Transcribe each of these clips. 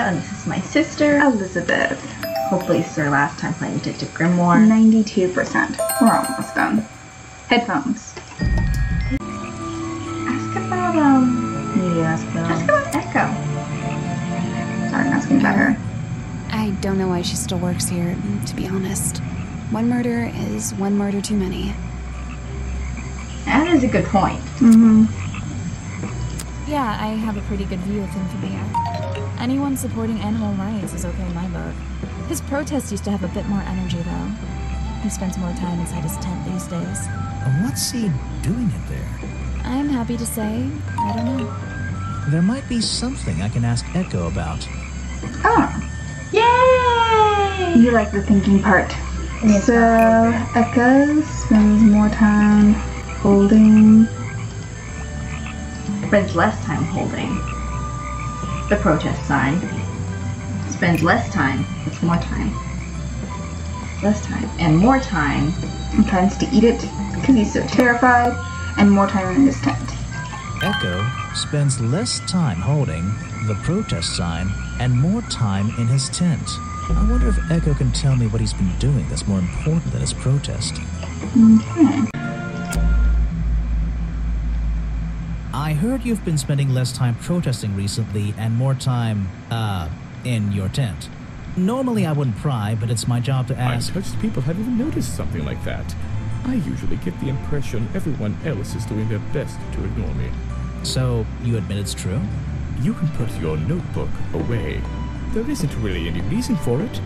and this is my sister, Elizabeth. Hopefully this is our last time playing Detective Grimoire. 92%. We're almost done. Headphones. Ask about, Ask about Echo. Sorry, I'm asking about her. I don't know why she still works here, to be honest. One murder is one murder too many. That is a good point. Yeah, I have a pretty good view of him from here. Anyone supporting animal rights is okay in my book. His protest used to have a bit more energy, though. He spends more time inside his tent these days. What's he doing in there? I'm happy to say, I don't know. There might be something I can ask Echo about. Oh. Yay! You like the thinking part. Yes, So, Echo spends more time holding... Spends less time holding the protest sign. Spends less time. It's more time. Less time. And more time. And tries to eat it because he's so terrified. And more time in his tent. Echo spends less time holding the protest sign and more time in his tent. I wonder if Echo can tell me what he's been doing that's more important than his protest. Okay. I heard you've been spending less time protesting recently and more time, in your tent. Normally I wouldn't pry, but it's my job to ask. Untouched people have even noticed something like that. I usually get the impression everyone else is doing their best to ignore me. So, you admit it's true? You can put your notebook away. There isn't really any reason for it.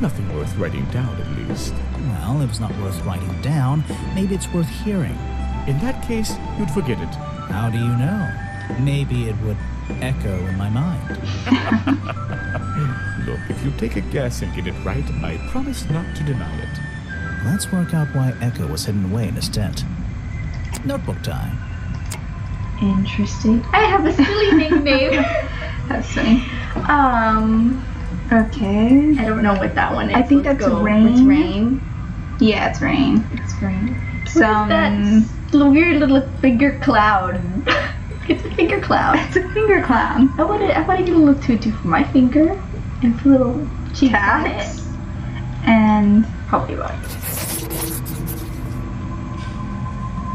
Nothing worth writing down, at least. Well, if it's not worth writing down, maybe it's worth hearing. In that case, you'd forget it. How do you know? Maybe it would echo in my mind. Look, if you take a guess and get it right, I promise not to deny it. Let's work out why Echo was hidden away in his tent. Notebook time. Interesting. I have a silly nickname. That's funny. Okay. I don't know what that one is. I think Let's that's go. rain. It's rain. Yeah, it's rain. It's rain. Some... What is that weird little finger cloud? It's a finger cloud. It's a finger clown. I want to get a little tutu for my finger and put a little cheeks on it. Tags. And... Probably right.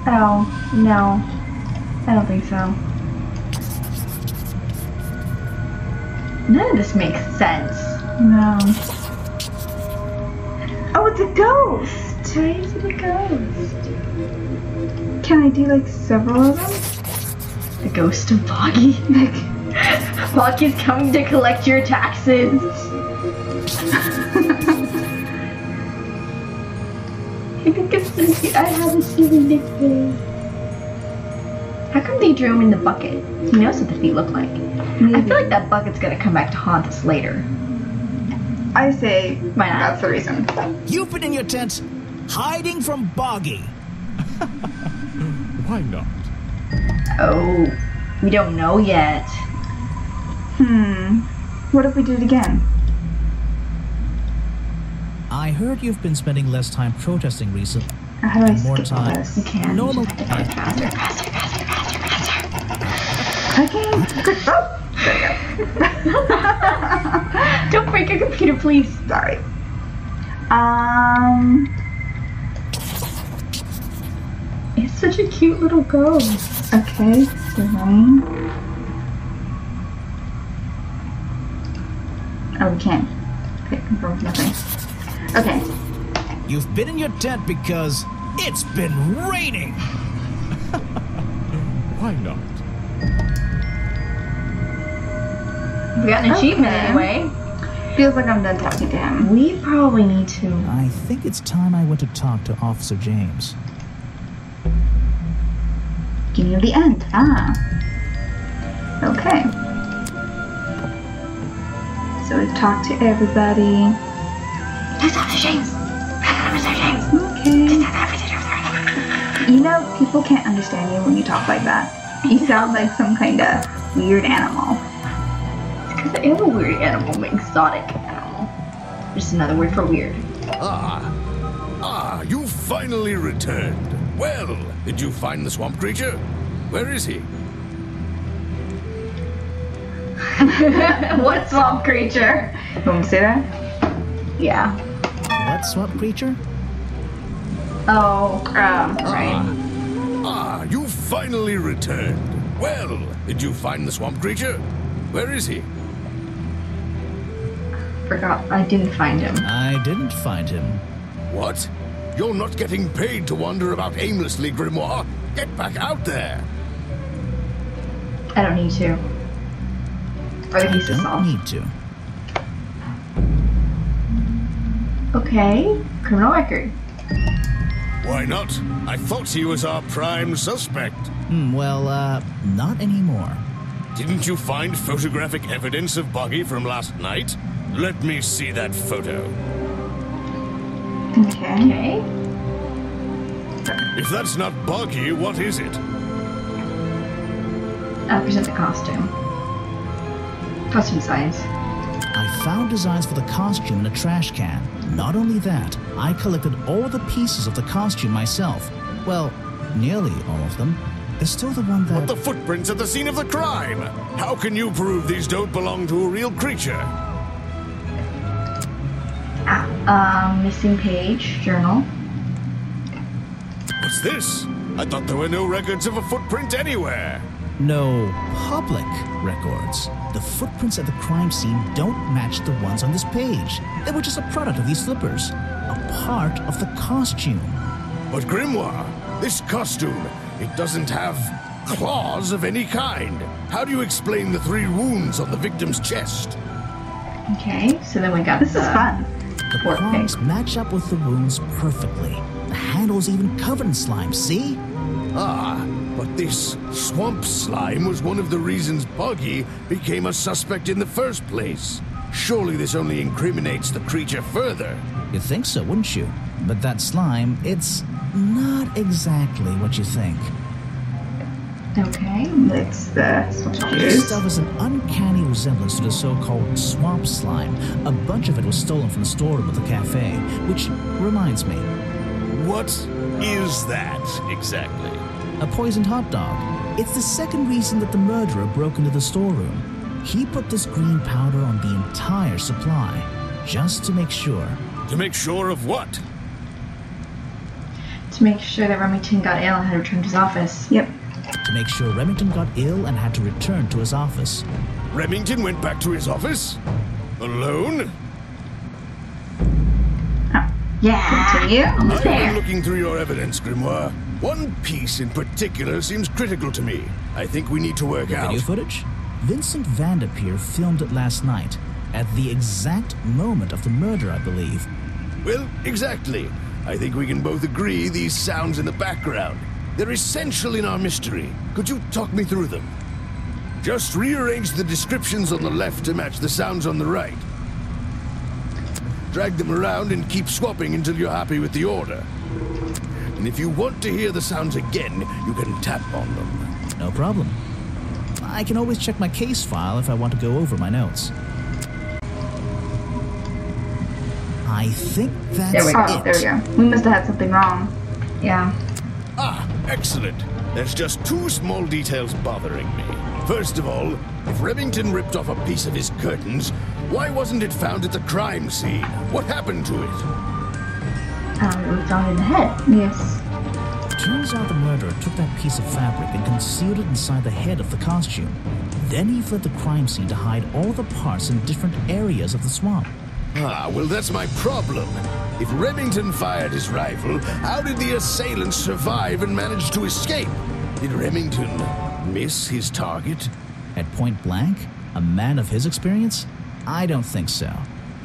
Oh, no. I don't think so. None of this makes sense. No. Oh, it's a ghost! Why is it a ghost? Can I do like several of them? The ghost of Boggy. Boggy's coming to collect your taxes. I think it's I have a silly nickname. How come they drew him in the bucket? He knows what the feet look like. Maybe. I feel like that bucket's gonna come back to haunt us later. I say Why not? that's the reason. You've been in your tent, hiding from Boggy. Why not? Oh, we don't know yet. What if we do it again? I heard you've been spending less time protesting recently. How do I More skip all time. this? You can. Normal. You just have to do it faster. Okay. Quick. Oh, there we go. Don't break your computer, please. Sorry. It's such a cute little ghost. Okay, so rain. Oh, we can. Okay, confirm nothing. Okay. You've been in your tent because it's been raining. Why not? We got an achievement Okay. anyway. Feels like I'm done talking to him. We probably need to. I think it's time I went to talk to Officer James. Beginning of the end. Okay. So we've talked to everybody. That's Officer James. Okay. You know, people can't understand you when you talk like that. You sound like some kind of weird animal. Because I am a weird animal, an exotic animal. Just another word for weird. You finally returned. Well, did you find the swamp creature? Where is he? What swamp creature? You want me to say that? Yeah. What swamp creature? Oh, right. Ah, you finally returned. Well, did you find the swamp creature? Where is he? Forgot. I didn't find him. I didn't find him. What? You're not getting paid to wander about aimlessly, Grimoire. Get back out there. I don't need to. Or the I case is don't solved. need to. Okay. Criminal record. Why not? I thought he was our prime suspect. Well, not anymore. Didn't you find photographic evidence of Buggy from last night? Let me see that photo. Okay. Okay. If that's not Buggy, what is it? I'll present the costume. Costume designs. I found designs for the costume in a trash can. Not only that, I collected all the pieces of the costume myself. Well, nearly all of them. There's still the one that... But the footprints at the scene of the crime! How can you prove these don't belong to a real creature? Missing page, journal. What's this? I thought there were no records of a footprint anywhere. No public records. The footprints at the crime scene don't match the ones on this page. They were just a product of these slippers. A part of the costume. But Grimoire, this costume, it doesn't have claws of any kind. How do you explain the 3 wounds on the victim's chest? Okay, so then we got This is fun. The Poor prongs pig. match up with the wounds perfectly. The handle's even covered in slime, see? Ah, but this swamp slime was one of the reasons Buggy became a suspect in the first place. Surely this only incriminates the creature further. You'd think so, wouldn't you? But that slime, it's not exactly what you think. Okay. It's the This juice. stuff is an uncanny resemblance to the so-called swamp slime. A bunch of it was stolen from the storeroom of the cafe, which reminds me, What is that exactly? a poisoned hot dog. It's the second reason that the murderer broke into the storeroom. He put this green powder on the entire supply, just to make sure. To make sure of what? To make sure that Remington got ill and had returned to his office. Yep. To make sure Remington got ill and had to return to his office. Remington went back to his office? Alone? Yeah. Continue. Almost I've been there. looking through your evidence, Grimoire. One piece in particular seems critical to me. I think we need to work out. Video footage? Vincent Vanderpeer filmed it last night, at the exact moment of the murder, I believe. Well, exactly. I think we can both agree these sounds in the background. They're essential in our mystery. Could you talk me through them? Just rearrange the descriptions on the left to match the sounds on the right. Drag them around and keep swapping until you're happy with the order. And if you want to hear the sounds again, you can tap on them. No problem. I can always check my case file if I want to go over my notes. I think that's There we go. Oh, it. there we go. We must have had something wrong. Yeah. Ah, excellent. There's just 2 small details bothering me. First of all, if Remington ripped off a piece of his curtains, why wasn't it found at the crime scene? What happened to it? It was found in the head. Yes. Turns out the murderer took that piece of fabric and concealed it inside the head of the costume. Then he fled the crime scene to hide all the parts in different areas of the swamp. Ah, well, that's my problem. If Remington fired his rifle, how did the assailant survive and manage to escape? Did Remington miss his target? At point blank? A man of his experience? I don't think so.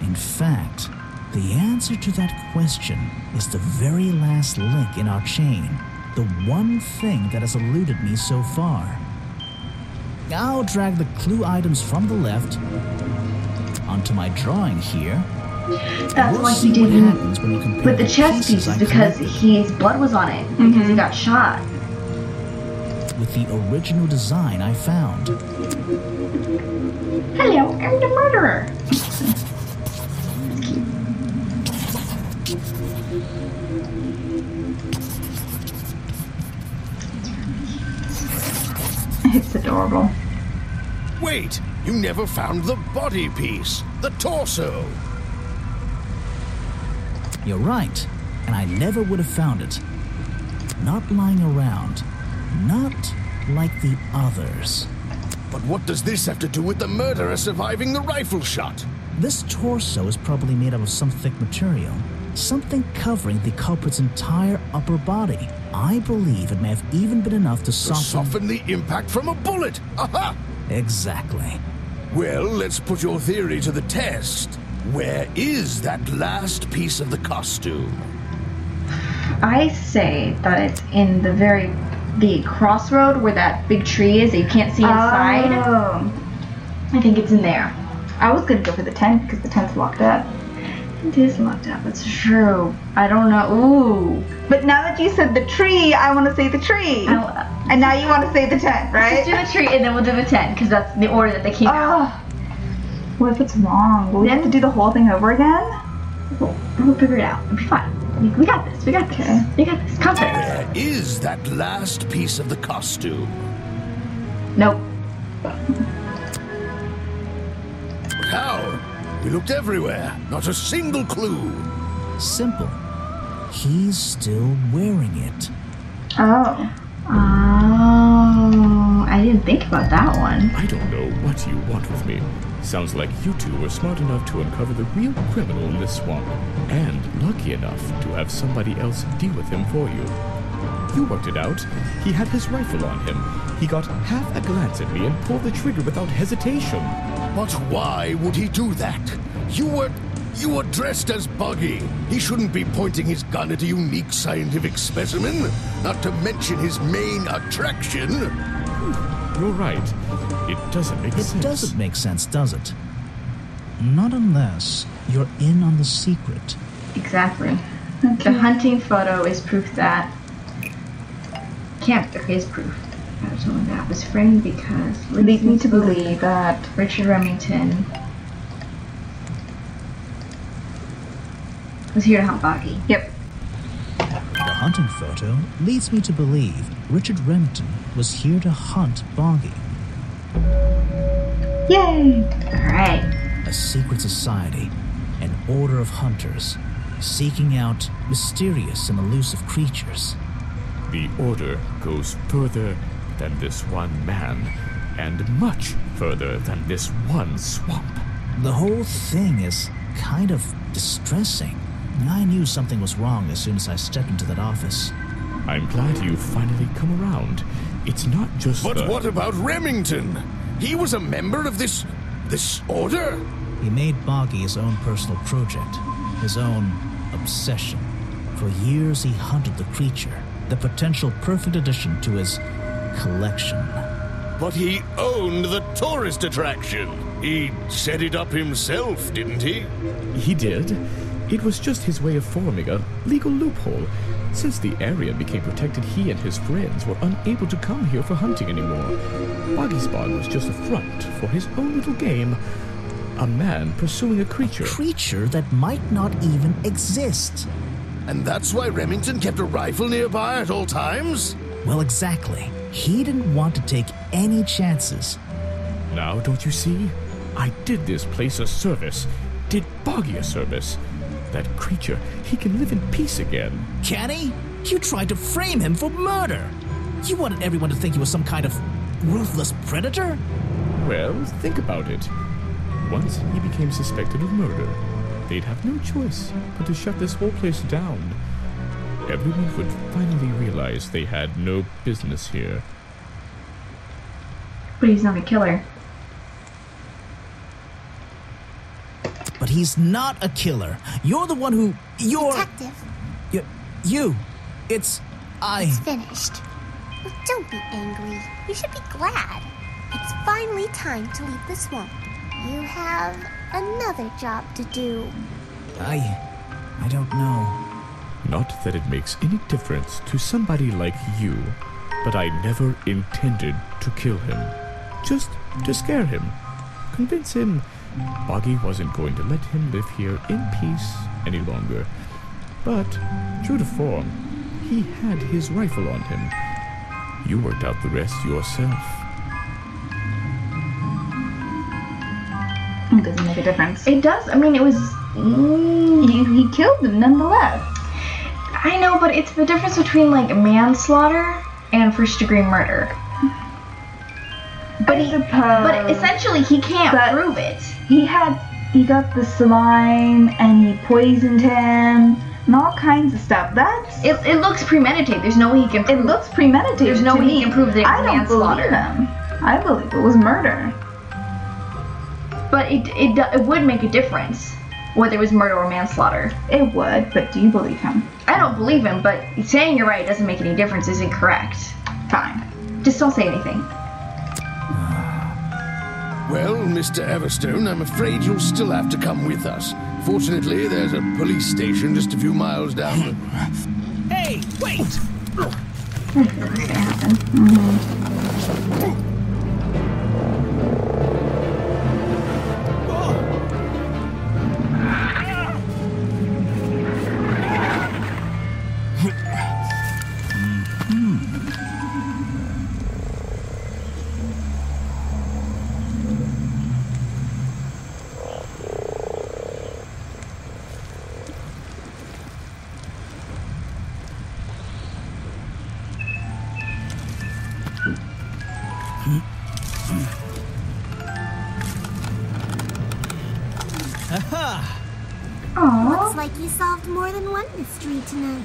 In fact, the answer to that question is the very last link in our chain. The one thing that has eluded me so far. I'll drag the clue items from the left onto my drawing here. That's We'll why see he what didn't happens when you compare put the the chest pieces pieces I because collected. his blood was on it because he got shot. With the original design I found. Hello, I'm the murderer. It's adorable. Wait, You never found the body piece, the torso. You're right, and I never would have found it. Not lying around. Not like the others. But what does this have to do with the murderer surviving the rifle shot? This torso is probably made up of some thick material. Something covering the culprit's entire upper body. I believe it may have even been enough to soften the impact from a bullet. Aha! Exactly. Well, let's put your theory to the test. Where is that last piece of the costume? I say that it's in the crossroad where that big tree is that you can't see inside. Oh. I think it's in there. I was gonna go for the tent because the tent's locked up. It is locked up. It's true. I don't know. Ooh. But now that you said the tree, I want to say the tree. And now you want to say the tent, right? Let's do the tree and then we'll do the tent because that's the order that they came out. What if it's wrong? Will we have to do the whole thing over again? We'll figure it out. It'll be fine. We got this. We got this. Okay. We got this. Confidence. Where is that last piece of the costume? Nope. How? We looked everywhere. Not a single clue. Simple. He's still wearing it. Oh. Oh, I didn't think about that one. I don't know what you want with me. Sounds like you two were smart enough to uncover the real criminal in this swamp, and lucky enough to have somebody else deal with him for you. You worked it out. He had his rifle on him. He got half a glance at me and pulled the trigger without hesitation. But why would he do that? You were dressed as Buggy. He shouldn't be pointing his gun at a unique scientific specimen, not to mention his main attraction. You're right. It doesn't make sense. It doesn't make sense, does it? Not unless you're in on the secret. Exactly. The hunting photo is proof that is proof. That was framed because leads me to believe that Richard Remington was here to hunt Boggy. Yep. The hunting photo leads me to believe Richard Remington was here to hunt Boggy. Yay! Alright. A secret society, an order of hunters, seeking out mysterious and elusive creatures. The order goes further than this one man, and much further than this one swamp. The whole thing is kind of distressing. I knew something was wrong as soon as I stepped into that office. I'm glad you've finally come around. It's not just But what about Remington? He was a member of this order? He made Boggy his own personal project, his own obsession. For years he hunted the creature, the potential perfect addition to his collection. But he owned the tourist attraction. He set it up himself, didn't he? He did. It was just his way of forming a legal loophole. Since the area became protected, he and his friends were unable to come here for hunting anymore. Boggy's Bog was just a front for his own little game. A man pursuing a creature. A creature that might not even exist. And that's why Remington kept a rifle nearby at all times? Well, exactly. He didn't want to take any chances. Now, don't you see? I did this place a service. Did Boggy a service. That creature, he can live in peace again. Can he? You tried to frame him for murder. You wanted everyone to think he was some kind of ruthless predator? Well, think about it. Once he became suspected of murder, they'd have no choice but to shut this whole place down. Everyone would finally realize they had no business here. But he's not a killer. But he's not a killer. You're the one who... Detective. It's finished. Well, don't be angry. You should be glad. It's finally time to leave the swamp. You have another job to do. I don't know. Not that it makes any difference to somebody like you, but I never intended to kill him. Just to scare him. Convince him Boggy wasn't going to let him live here in peace any longer. But, true to form, he had his rifle on him. You worked out the rest yourself. It doesn't make a difference. It does. I mean, it was... He killed him nonetheless. I know, but it's the difference between, like, manslaughter and first-degree murder. But but essentially, he can't prove it. He got the slime, and he poisoned him, and all kinds of stuff. It looks premeditated. There's no way he can prove it. It looks premeditated. There's no way he can prove that it was manslaughter. I don't believe him. I believe it was murder. But it would make a difference whether it was murder or manslaughter. It would, but do you believe him? I don't believe him, but saying you're right doesn't make any difference is incorrect. Fine. Just don't say anything. Well, Mr. Everstone, I'm afraid you'll still have to come with us. Fortunately, there's a police station just a few miles down the... Hey, wait! That's gonna happen. Looks like you solved more than one mystery tonight.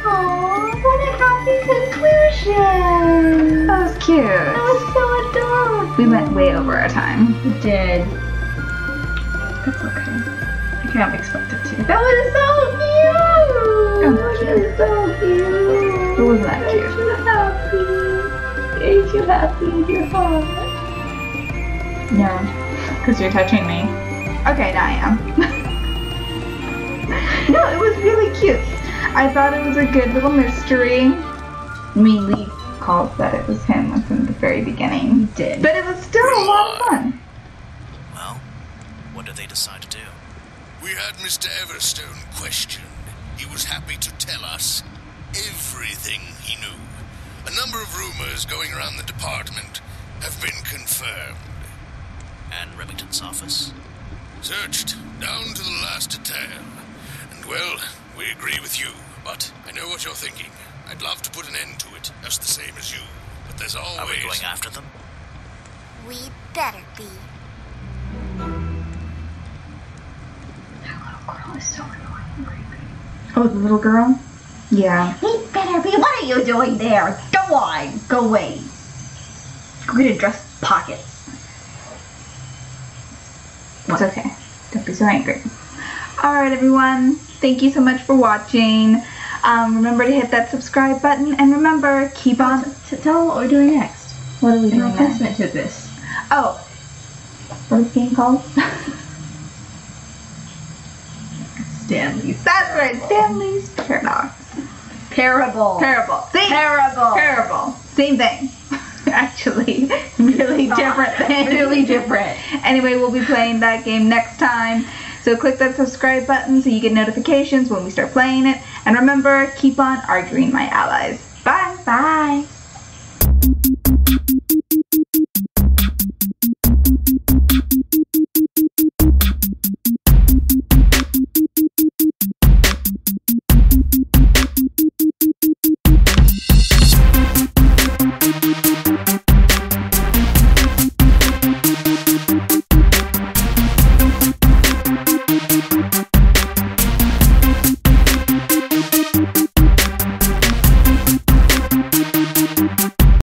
Oh, what a happy conclusion! That was cute. That was so adorable. We went way over our time. We did. That's okay. I kind of expected to. That was so cute! Oh, that was so cute! It wasn't that cute. Made you happy in your heart. No, because you're touching me. Okay, now I am. No, it was really cute. I thought it was a good little mystery. I mean, we called that it was him from the very beginning. We did. But it was still a lot of fun. Well, what did they decide to do? We had Mr. Everstone questioned. He was happy to tell us everything he knew. A number of rumors going around the department have been confirmed. And Remington's office? Searched down to the last detail. And well, we agree with you, but I know what you're thinking. I'd love to put an end to it, just the same as you. But there's always... Are we going after them? We better be. That little girl is so annoying and creepy. Oh, the little girl? Yeah. We better be. What are you doing there? Go on. Go away. Go get a dress pockets. It's okay. Don't be so angry. Alright, everyone. Thank you so much for watching. Remember to hit that subscribe button. And remember, keep on... Tell them what we're doing next. What are we doing next? Replacement to this. Oh. What is the game called? Stanley's. That's right. Stanley's Paradox. Parable. Parable. See? Parable. Parable. Same thing. Actually, really different thing. Really different. Anyway, we'll be playing that game next time. So click that subscribe button so you get notifications when we start playing it. And remember, keep on arguing, my allies. Bye. Bye.